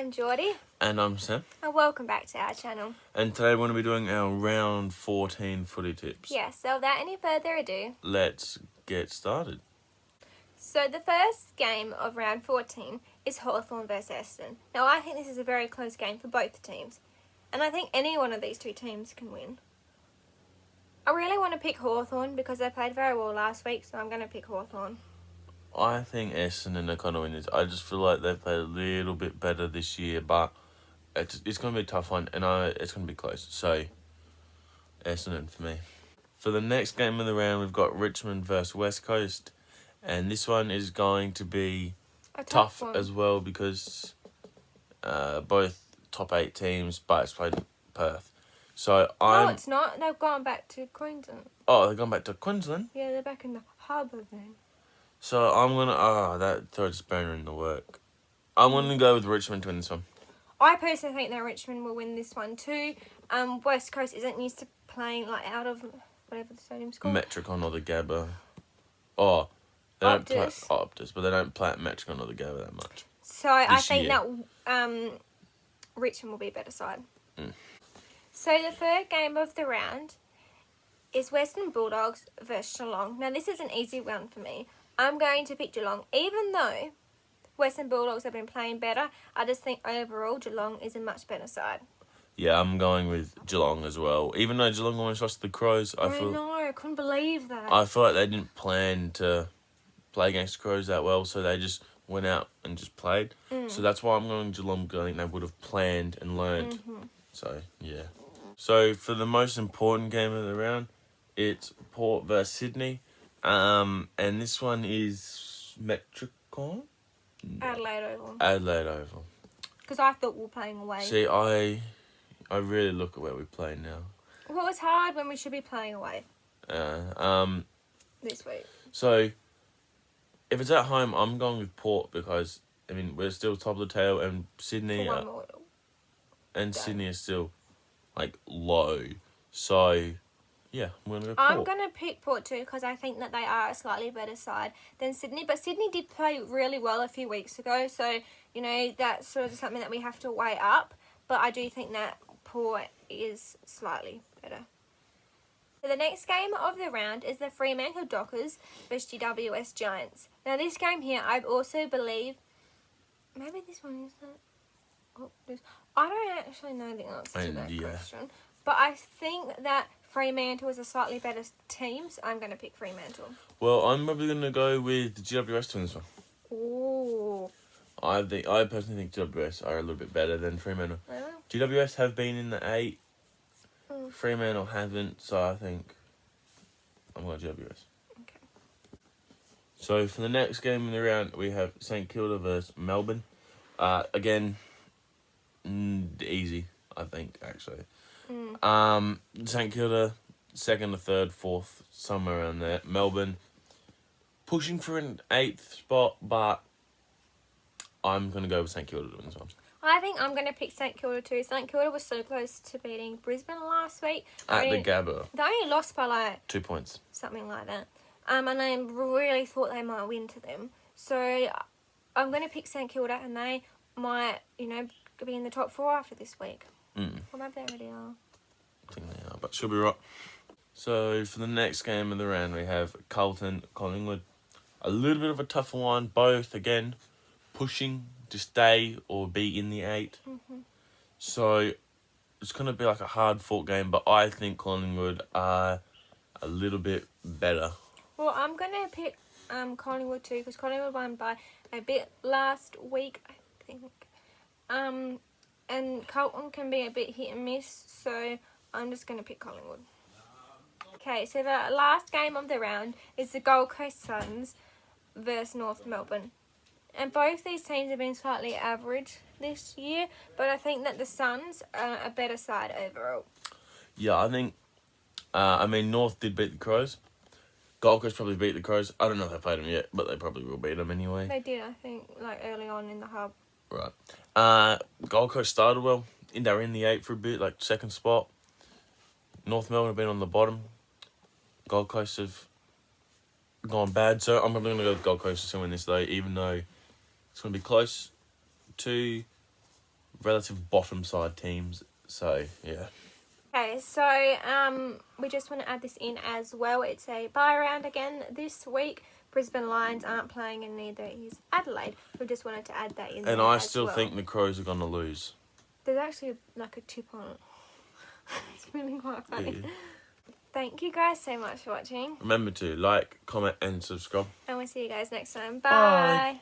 I'm Geordie. And I'm Sam. And welcome back to our channel. And today we're going to be doing our round 14 footy tips. Yes, so without any further ado, let's get started. So the first game of round 14 is Hawthorn versus Essendon. Now I think this is a very close game for both teams. And I think any one of these two teams can win. I really want to pick Hawthorn because they played very well last week, so I'm going to pick Hawthorn. I think Essendon are going to win this. I just feel like they've played a little bit better this year, but it's going to be a tough one, and it's going to be close. So, Essendon for me. For the next game of the round, we've got Richmond versus West Coast, and this one is going to be tough as well because both top 8 teams, but it's played Perth. So No, it's not. They've gone back to Queensland. Oh, they've gone back to Queensland? Yeah, they're back in the harbour then. So I'm going to... that throws a spanner in the work. I'm going to go with Richmond to win this one. I personally think that Richmond will win this one too. West Coast isn't used to playing out of whatever the stadium's called. Metricon or the Gabba. Oh, they don't play Optus, but they don't play at Metricon or the Gabba that much. So I think that Richmond will be a better side. So the third game of the round is Western Bulldogs versus Geelong. Now this is an easy one for me. I'm going to pick Geelong, even though Western Bulldogs have been playing better. I just think overall Geelong is a much better side. Yeah, I'm going with Geelong as well. Even though Geelong almost lost to the Crows, I know, I couldn't believe that. I feel like they didn't plan to play against the Crows that well, so they just went out and just played. So that's why I'm going Geelong. I think they would have planned and learned. So, yeah. So, for the most important game of the round, it's Port versus Sydney. And this one is Metricon? Adelaide Oval. Adelaide Oval. Because I thought we were playing away. See, I really look at where we play now. Well, it's hard when we should be playing away. This week. So, if it's at home, I'm going with Port because, I mean, we're still top of the tail and Sydney Sydney is still, low. So, yeah, I'm going to go Port. I'm going to pick Port too because I think that they are a slightly better side than Sydney. But Sydney did play really well a few weeks ago. So, that's sort of something that we have to weigh up. But I do think that Port is slightly better. So the next game of the round is the Fremantle Dockers versus GWS Giants. Now this game here, I also believe... Maybe this one is that... I don't actually know the answer to that question. But I think that Fremantle is a slightly better team, so I'm going to pick Fremantle. Well, I'm probably going to go with GWS to win this one. Ooh. I personally think GWS are a little bit better than Fremantle. Really? GWS have been in the 8. Fremantle haven't, so I think I'm going to GWS. Okay. So for the next game in the round, we have St Kilda versus Melbourne. Again, easy, I think, actually. St Kilda, 2nd or 3rd, 4th, somewhere around there. Melbourne, pushing for an 8th spot, but I'm going to go with St Kilda to win this one. I think I'm going to pick St Kilda too. St Kilda was so close to beating Brisbane last week. At the Gabba. They only lost by 2 points. Something like that. And I really thought they might win to them. So I'm going to pick St Kilda and they might, be in the top 4 after this week. Well, maybe they already are. I think they are, but she'll be right. So for the next game of the round, we have Carlton, Collingwood. A little bit of a tougher one. Both, again, pushing to stay or be in the 8. So it's going to be like a hard-fought game, but I think Collingwood are a little bit better. Well, I'm going to pick Collingwood too, because Collingwood won by a bit last week, I think. And Carlton can be a bit hit and miss, so I'm just going to pick Collingwood. Okay, so the last game of the round is the Gold Coast Suns versus North Melbourne. And both these teams have been slightly average this year, but I think that the Suns are a better side overall. Yeah, I think, North did beat the Crows. Gold Coast probably beat the Crows. I don't know if they played them yet, but they probably will beat them anyway. They did, I think, early on in the hub. Right. Gold Coast started well. They were in the 8 for a bit, 2nd spot. North Melbourne have been on the bottom. Gold Coast have gone bad, so I'm probably going to go with Gold Coast to win this, though, even though it's going to be close to relative bottom side teams. So yeah. Okay, so we just want to add this in as well. It's a bye round again this week. Brisbane Lions aren't playing, and neither is Adelaide. We just wanted to add that in And there I as still well. think the Crows are gonna lose. There's actually like a tip on it. It's really quite funny. Yeah. Thank you guys so much for watching. Remember to like, comment, and subscribe. And we'll see you guys next time. Bye. Bye.